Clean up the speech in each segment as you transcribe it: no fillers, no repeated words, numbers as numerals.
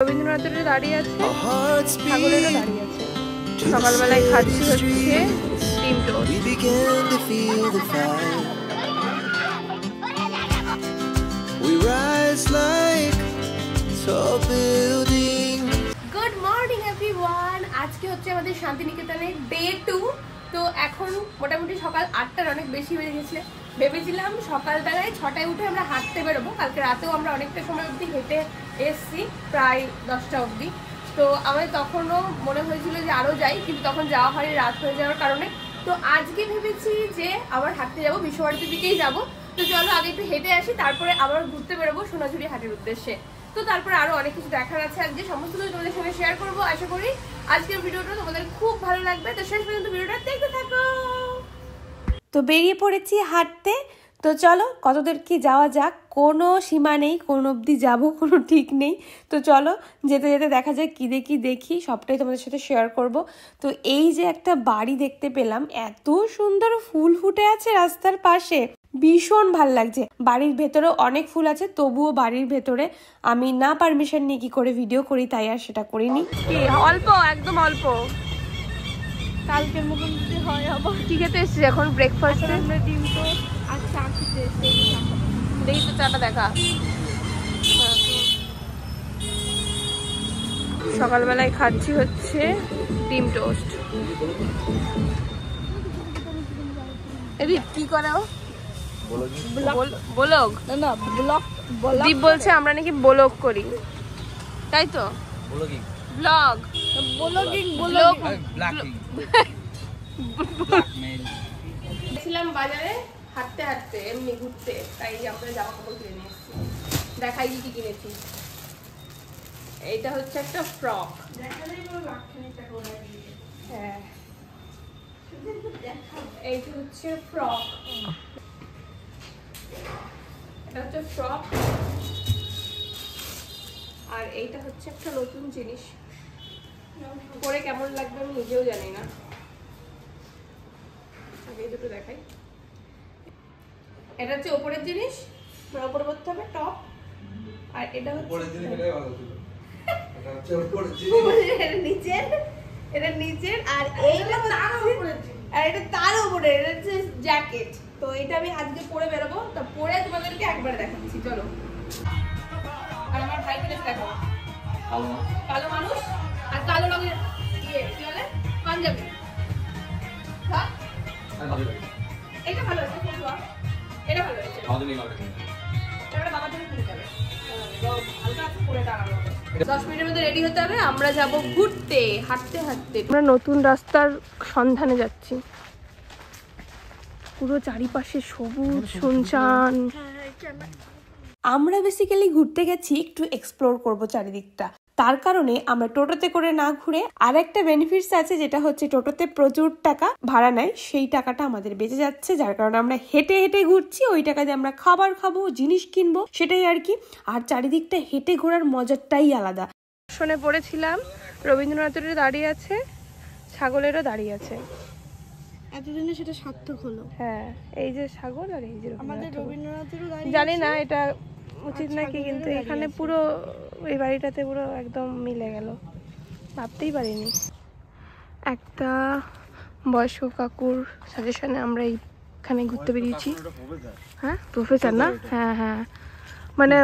রবীন্দ্রনাথের দাঁড়িয়ে আছে, ছাগলেরও দাঁড়িয়ে আছে। সকালবেলায় খাচ্ছি হচ্ছে ডিম টোস্ট। Good morning everyone. আজকে হচ্ছে আমাদের শান্তিনিকেতনের ডে 2। তো এখন মোটামুটি সকাল 8টার অনেক বেশি বেজে গেছে। ভেবেছিলাম সকালবেলায় 6টায় উঠে আমরা হাঁটতে বেরোবো। কালকে রাতেও আমরা অনেকটা সময় অবধি হেঁটে এসছি, প্রায় 10টা অবধি। তো আমাদের তখনও মনে হয়েছিল যে আরও যাই, কিন্তু তখন যাওয়া হয়নি রাত হয়ে যাওয়ার কারণে। তো আজকে ভেবেছি যে আবার হাঁটতে যাবো, বিশ্বভারতীর দিকেই যাবো। তো চলো আগে একটু হেঁটে আসি, তারপরে আবার ঘুরতে বেরোবো সোনাঝুরি হাটের উদ্দেশ্যে। তো তারপরে আরো অনেক কিছু দেখার আছে আজকে, সমস্ত কিছু তোমাদের সঙ্গে শেয়ার করবো। আশা করি আজকের ভিডিওটা তোমাদের খুব ভালো লাগবে। তো শেষ পর্যন্ত ভিডিওটা দেখতে থাকো। তো বেরিয়ে পড়েছি হাঁটতে। তো চলো কতদূর কি যাওয়া যাক, কোনো সীমা নেই, কোন অবধি যাবো কোনো ঠিক নেই। তো চলো যেতে যেতে দেখা যাক কি দেখি সবটাই তোমাদের সাথে শেয়ার করব। তো এই যে একটা বাড়ি দেখতে পেলাম, এত সুন্দর ফুল ফুটে আছে রাস্তার পাশে, ভীষণ ভাল লাগছে। বাড়ির ভেতরেও অনেক ফুল আছে, তবুও বাড়ির ভেতরে আমি না পারমিশন নিয়ে কি করে ভিডিও করি, তাই আর সেটা করিনি। অল্প, একদম অল্প। কালকের মতন যদি হয় আবার। কি খেতে এসেছি এখন ব্রেকফাস্টে? আমরা ডিম তো আর চা খেতে এসেছি। দেখি তো চাটা দেখা। সকালবেলায় খাচ্ছি হচ্ছে ডিম টোস্ট। এদিক কি করে ও? ব্লগ না ব্লগ দীপ বলছে আমরা নাকি ব্লগ করি, তাই তো? ব্লগ গেছিলাম বাজারে হাঁটতে হাঁটতে, এমনি ঘুরতে, তাই আমরা জামা কাপড় কিনে নিয়ে এসেছি। দেখাই কি কিনেছি। এইটা হচ্ছে একটা ফ্রক। হ্যাঁ, এইটা হচ্ছে ফ্রক। এটা হচ্ছে ফ্রক। আর এইটা হচ্ছে একটা নতুন জিনিস, পরে কেমন লাগবে আমি নিজেও জানি না। আগে দুটো দেখাই। এটা হচ্ছে ওপরের জিনিস, ওপরে করতে হবে টপ। আর এটা হচ্ছে নিচের, এটা নিচের। আর এইটা আর এটা তার উপরে, এটা হচ্ছে জ্যাকেট। তো এটা আমি আজকে পরে বেরোবো, তো পরে তোমাদেরকে একবার দেখাচ্ছি। চলো। আর আমার ভাই কিনেছে দেখো, কালো মানুষ আর কালো রঙের ইয়ে কি বলে পাঞ্জাবি। এটা ভালো আছে, এটা ভালো আছে। এবারে বাবার জন্য কিনতে হবে, হালকা আছে, পরে দাঁড়ানো হবে। 10 মিনিটের মধ্যে রেডি হতে হবে, আমরা যাব ঘুরতে হাঁটতে হাঁটতে। আমরা নতুন রাস্তার সন্ধানে যাচ্ছি। পুরো চারিপাশে সবুজ শুনশান। আমরা বেসিক্যালি ঘুরতে গেছি একটু এক্সপ্লোর করব চারিদিকটা। তার কারণে আমরা টোটোতে করে না ঘুরে আর একটা বেনিফিটস আছে, যেটা হচ্ছে টোটোতে প্রচুর টাকা ভাড়া নেয়, সেই টাকাটা আমাদের বেঁচে যাচ্ছে, যার কারণে আমরা হেঁটে হেঁটে ঘুরছি। ওই টাকা দিয়ে আমরা খাবার খাবো, জিনিস কিনবো, সেটাই আর কি। আর চারিদিকটা হেঁটে ঘোরার মজাটাই আলাদা। শুনে পড়েছিলাম রবীন্দ্রনাথের দাঁড়িয়ে আছে, ছাগলেরও দাঁড়িয়ে আছে। এতদিনে সেটা সার্থক হলো। হ্যাঁ, এই যে ছাগল আর এই যে আমাদের রবীন্দ্রনাথেরও দাঁড়িয়ে জানি না এটা উচিত নাকি, কিন্তু এখানে পুরো এই বাড়িটাতে পুরো একদম মিলে গেল, ভাবতেই পারিনি। একটা বয়স্ক কাকুর সাজেশনে আমরা এইখানে ঘুরতে বেরিয়েছি। হ্যাঁ, প্রফেসর না? হ্যাঁ হ্যাঁ, মানে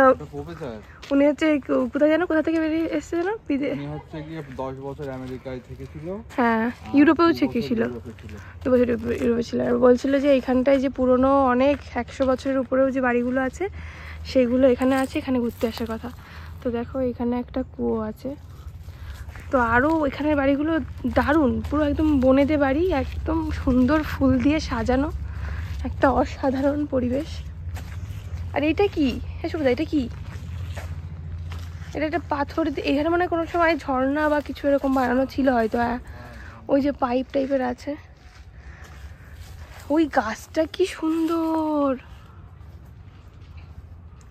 উনি হচ্ছে কোথায় যেন, কোথা থেকে বেরিয়ে এসছে যেন, উনি হচ্ছে কি 10 বছর আমেরিকায় থেকেছিল। হ্যাঁ, ইউরোপেও থেকেছিল, 2 বছর ইউরোপে ছিল। আর বলছিল যে এইখানটায় যে পুরনো অনেক 100 বছরের উপরেও যে বাড়িগুলো আছে, সেগুলো এখানে আছে, এখানে ঘুরতে আসার কথা। তো দেখো এখানে একটা কুয়ো আছে। তো আরও এখানের বাড়িগুলো দারুণ, পুরো একদম বনেদে বাড়ি, একদম সুন্দর ফুল দিয়ে সাজানো, একটা অসাধারণ পরিবেশ। আর এইটা কি? হ্যাঁ সুবিধা, এটা কি? এটা একটা পাথর, এখানে মানে কোনো সময় ঝর্ণা বা কিছু এরকম বানানো ছিল হয়তো। ওই যে পাইপ টাইপের আছে। ওই গাছটা কি সুন্দর,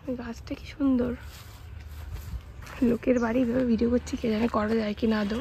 ওই গাছটা কি সুন্দর। লোকের বাড়ি ভেবে ভিডিও করছি, কে জানে করা যায় কি না আদৌ।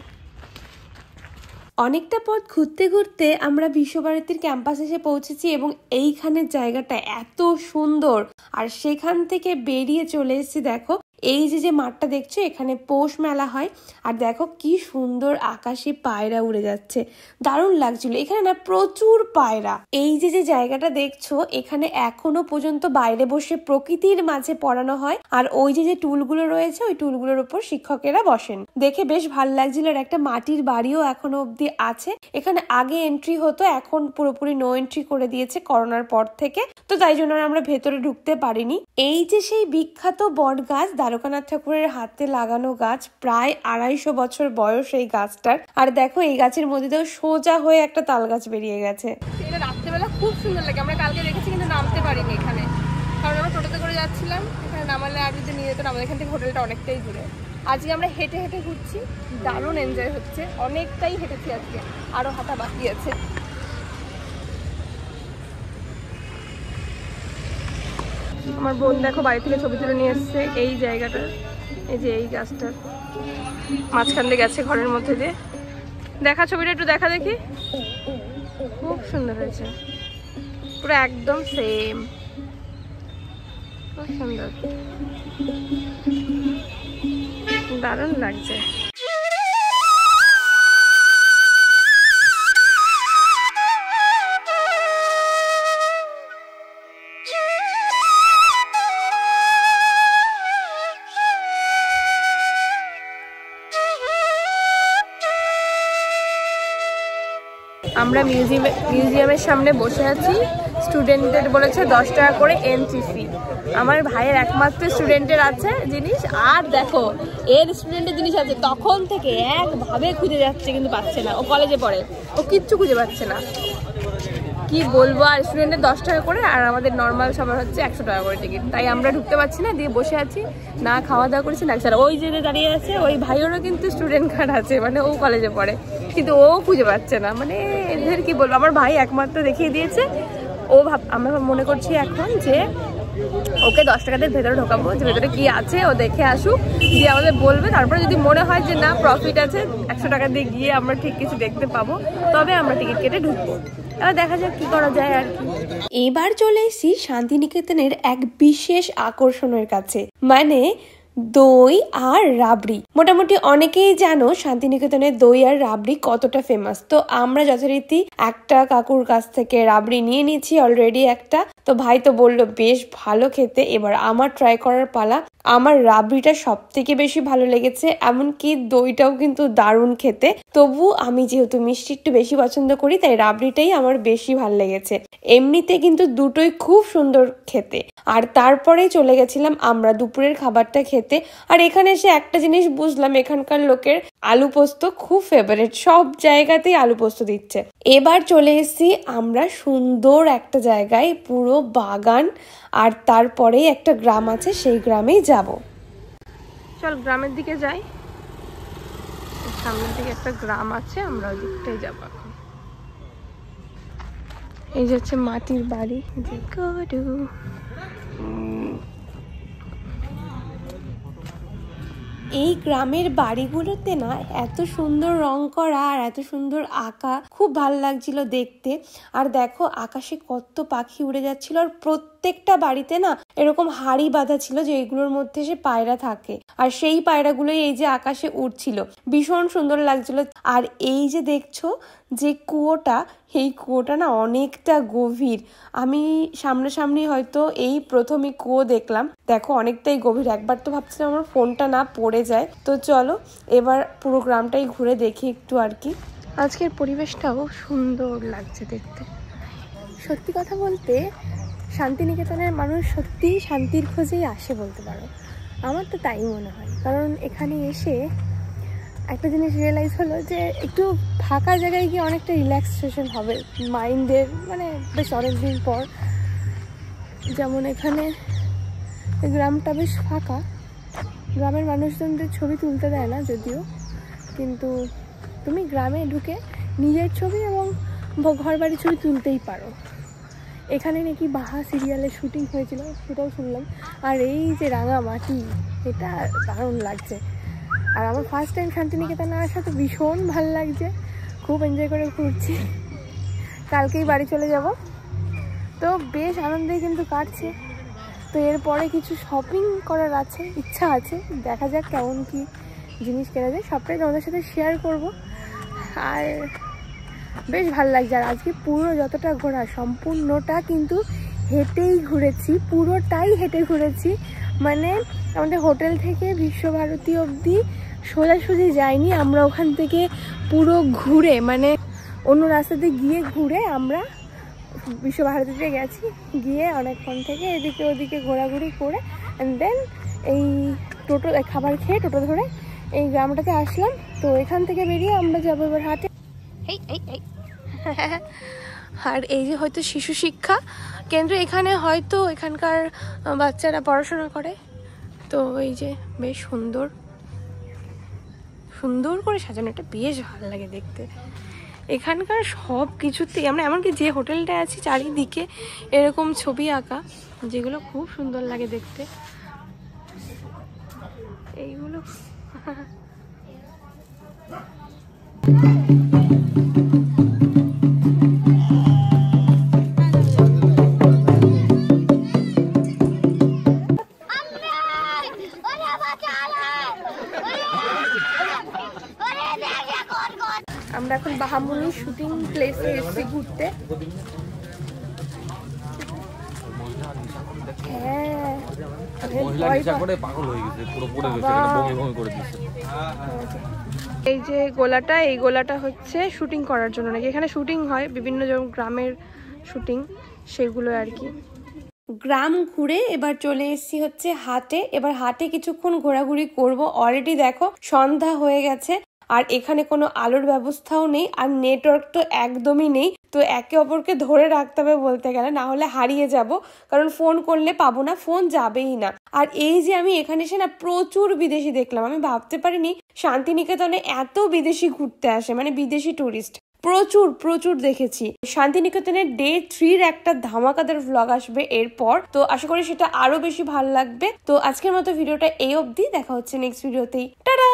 অনেকটা পথ ঘুরতে ঘুরতে আমরা বিশ্বভারতীর ক্যাম্পাস এসে পৌঁছেছি, এবং এইখানের জায়গাটা এত সুন্দর। আর সেখান থেকে বেরিয়ে চলে এসেছি দেখো এই যে মাঠটা দেখছো এখানে পৌষ মেলা হয়। আর দেখো কি সুন্দর আকাশে পায়রা উড়ে যাচ্ছে, দারুণ লাগছিল। এখানে না প্রচুর পায়রা। এই যে জায়গাটা দেখছো এখানে এখনো পর্যন্ত বাইরে বসে প্রকৃতির মাঝে পড়ানো হয়। আর ওই যে টুলগুলো রয়েছে ওই টুলগুলোর উপর শিক্ষকেরা বসেন, দেখে বেশ ভালো লাগছিল। আর একটা মাটির বাড়িও এখনো অব্দি আছে। এখানে আগে এন্ট্রি হতো, এখন পুরোপুরি নো এন্ট্রি করে দিয়েছে করোনার পর থেকে, তো তাই জন্য আমরা ভেতরে ঢুকতে পারিনি। এই যে সেই বিখ্যাত বট গাছ, দ্বারকানাথ ঠাকুরের হাতে লাগানো গাছ, প্রায় 250 বছর বয়স এই গাছটার। আর দেখো এই গাছের মধ্যে তো সোজা হয়ে একটা তাল গাছ বেরিয়ে গেছে। এটা রাত্রেবেলা খুব সুন্দর লাগে। আমরা কালকে দেখেছি কিন্তু নামতে পারিনি এখানে, কারণ আমরা টোটোতে করে যাচ্ছিলাম। এখানে নামালে আর যদি নিয়ে যেত, আমাদের এখান থেকে হোটেলটা অনেকটাই দূরে। আজকে আমরা হেঁটে হেঁটে ঘুরছি, দারুণ এনজয় হচ্ছে। অনেকটাই হেঁটেছি আজকে, আরো হাঁটা বাকি আছে। আমার বোন দেখো বাড়ি থেকে ছবি তুলে নিয়ে এসছে এই জায়গাটা, এই যে এই গাছটার মাঝখান দিয়ে গেছে ঘরের মধ্যে দিয়ে। দেখা ছবিটা একটু দেখা দেখি, খুব সুন্দর হয়েছে, পুরো একদম সেম, খুব সুন্দর, দারুণ লাগছে। আমরা মিউজিয়ামের সামনে বসে আছি। স্টুডেন্টদের বলেছে 10 টাকা করে এন্ট্রি ফি। আমার ভাইয়ের একমাত্র স্টুডেন্টের আছে জিনিস, আর দেখো এর স্টুডেন্টের জিনিস আছে, তখন থেকে একভাবে খুঁজে যাচ্ছে কিন্তু পাচ্ছে না। ও কলেজে পড়ে, ও কিচ্ছু খুঁজে পাচ্ছে না। কি বলবো, আর স্টুডেন্টের 10 টাকা করে, আর আমাদের নর্মাল সবার হচ্ছে 100 টাকা করে টিকিট। তাই আমরা ঢুকতে পারছি না, দিয়ে বসে আছি, না খাওয়া দাওয়া করেছি না। স্যার ওই যে দাঁড়িয়ে আছে ওই ভাইয়েরও কিন্তু স্টুডেন্ট কার্ড আছে, মানে ও কলেজে পড়ে, কিন্তু ও খুঁজে পাচ্ছে না। মানে এদের কি বলবো, আমার ভাই একমাত্র দেখিয়ে দিয়েছে। আমরা মনে করছি এখন যে ওকে 10 টাকাতে ভেতরে ঢোকাবো, যে ভেতরে কি আছে ও দেখে আসুক, দিয়ে আমাদের বলবে। তারপরে যদি মনে হয় যে না প্রফিট আছে, 100 টাকা দিয়ে গিয়ে আমরা ঠিক কিছু দেখতে পাবো, তবে আমরা টিকিট কেটে ঢুকবো। এবার দেখা যাক কি করা যায় আর কি। এবার চলে এসেছি শান্তিনিকেতনের এক বিশেষ আকর্ষণের কাছে, মানে দই আর রাবড়ি। মোটামুটি অনেকেই জানো শান্তিনিকেতনের দই আর রাবড়ি কতটা ফেমাস। তো আমরা যথারীতি একটা কাকুর কাছ থেকে রাবড়ি নিয়ে নিয়েছি অলরেডি একটা। তো ভাই তো বললো বেশ ভালো খেতে, এবার আমার ট্রাই করার পালা। আমার রাবড়িটা সব থেকে বেশি ভালো লেগেছে, এমনকি দইটাও কিন্তু দারুণ খেতে। তবু আমি যেহেতু মিষ্টি একটু বেশি পছন্দ করি, তাই রাবড়িটাই আমার বেশি ভালো লেগেছে। এমনিতে কিন্তু দুটোই খুব সুন্দর খেতে। আর তারপরেই চলে গেছিলাম আমরা দুপুরের খাবারটা খেতে। আর এখানে এসে একটা জিনিস বুঝলাম, এখানকার লোকের আলু পোস্ত খুব ফেভারিট, সব জায়গাতেই আলু পোস্ত দিচ্ছে। এবার চলে এসেছি আমরা সুন্দর একটা জায়গায়, পুরো বাগান, আর তারপরেই একটা গ্রাম আছে, সেই গ্রামেই যাব। চল গ্রামের দিকে যাই, সামনের দিকে একটা গ্রাম আছে, আমরা ওই দিকটাই যাবো এখন। এই যে হচ্ছে মাটির বাড়ি। এই গ্রামের বাড়িগুলোতে না এত সুন্দর রং করা আর এত সুন্দর আঁকা, খুব ভালো লাগছিল দেখতে। আর দেখো আকাশে কত পাখি উড়ে যাচ্ছিল, আর প্রত্যেকটা বাড়িতে না এরকম হাড়ি বাঁধা ছিল যে এগুলোর মধ্যে সে পায়রা থাকে, আর সেই পায়রাগুলোই এই যে আকাশে উড়ছিল, ভীষণ সুন্দর লাগছিল। আর এই যে দেখছো যে কুয়োটা, এই কুয়োটা না অনেকটা গভীর। আমি সামনাসামনি হয়তো এই প্রথমই কুয়ো দেখলাম। দেখো অনেকটাই গভীর, একবার তো ভাবছিলাম আমার ফোনটা না পড়ে যায়। তো চলো এবার পুরো গ্রামটাই ঘুরে দেখি একটু আর কি। আজকের পরিবেশটাও সুন্দর লাগছে দেখতে। সত্যি কথা বলতে শান্তিনিকেতনের মানুষ সত্যিই শান্তির খোঁজেই আসে বলতে পারো, আমার তো তাই মনে হয়। কারণ এখানে এসে একটা জিনিস রিয়েলাইজ হলো যে একটু ফাঁকা জায়গায় গিয়ে অনেকটা রিল্যাক্সেশন হবে মাইন্ডের, মানে বেশ অনেকদিন পর। যেমন এখানে গ্রামটা বেশ ফাঁকা, গ্রামের মানুষজনদের ছবি তুলতে দেয় না যদিও, কিন্তু তুমি গ্রামে ঢুকে নিজের ছবি এবং ঘর বাড়ির ছবি তুলতেই পারো। এখানে নাকি বাহা সিরিয়ালের শুটিং হয়েছিল, সেটাও শুনলাম। আর এই যে রাঙামাটি, এটা দারুণ লাগছে। আর আমার ফার্স্ট টাইম শান্তিনিকেতনে আসা, তো ভীষণ ভালো লাগছে, খুব এনজয় করে ঘুরছি। কালকেই বাড়ি চলে যাব, তো বেশ আনন্দেই কিন্তু কাটছে। তো এরপরে কিছু শপিং করার আছে, ইচ্ছা আছে, দেখা যাক কেমন কি জিনিস কেনা যায়, সবটাই তোমাদের সাথে শেয়ার করব। আর বেশ ভালো লাগছে। আর আজকে পুরো যতটা ঘোরা সম্পূর্ণটা কিন্তু হেঁটেই ঘুরেছি, পুরোটাই হেঁটে ঘুরেছি। মানে আমাদের হোটেল থেকে বিশ্বভারতী অবধি সোজাসুজি যাইনি, আমরা ওখান থেকে পুরো ঘুরে মানে অন্য রাস্তাতে গিয়ে ঘুরে আমরা বিশ্বভারতীতে গেছি, গিয়ে অনেকক্ষণ থেকে এদিকে ওদিকে ঘোরাঘুরি করে অ্যান্ড দেন এই টোটো খাবার খেয়ে টোটো ধরে এই গ্রামটাতে আসলাম। তো এখান থেকে বেরিয়ে আমরা যাবো এবার হাটে। আর এই যে হয়তো শিশু শিক্ষা কেন্দ্র, এখানে হয়তো এখানকার বাচ্চারা পড়াশোনা করে। তো এই যে বেশ সুন্দর সুন্দর করে সাজানো, এটা বেশ ভালো লাগে দেখতে। এখানকার সব কিছুতেই আমরা এমনকি যে হোটেলটায় আছি চারিদিকে এরকম ছবি আঁকা, যেগুলো খুব সুন্দর লাগে দেখতে। এইগুলো আমরা এখন বাহামুনি শুটিং প্লেসে এসেছি ঘুরতে। হ্যাঁ, এই যে গোলাটা, এই গোলাটা হচ্ছে শুটিং করার জন্য নাকি, এখানে শুটিং হয় বিভিন্ন গ্রামের শুটিং, সেগুলো আর কি। গ্রাম ঘুরে এবার চলে এসেছি হচ্ছে হাটে। এবার হাটে কিছুক্ষণ ঘোরাঘুরি করব। অলরেডি দেখো সন্ধ্যা হয়ে গেছে, আর এখানে কোনো আলোর ব্যবস্থাও নেই, আর নেটওয়ার্ক তো একদমই নেই। তো একে অপরকে ধরে রাখতে হবে বলতে গেলে, না হলে হারিয়ে যাব, কারণ ফোন করলে পাবো না, ফোন যাবেই না। আর এই যে আমি এখানে এসে না প্রচুর বিদেশি দেখলাম, আমি ভাবতে পারিনি শান্তিনিকেতনে এত বিদেশি ঘুরতে আসে, মানে বিদেশি টুরিস্ট প্রচুর প্রচুর দেখেছি। শান্তিনিকেতনের ডে 3 একটা ধামাকাদার ভ্লগ আসবে এরপর, তো আশা করি সেটা আরো বেশি ভালো লাগবে। তো আজকের মতো ভিডিওটা এই অবধি, দেখা হচ্ছে নেক্সট ভিডিওতেই। টাটা।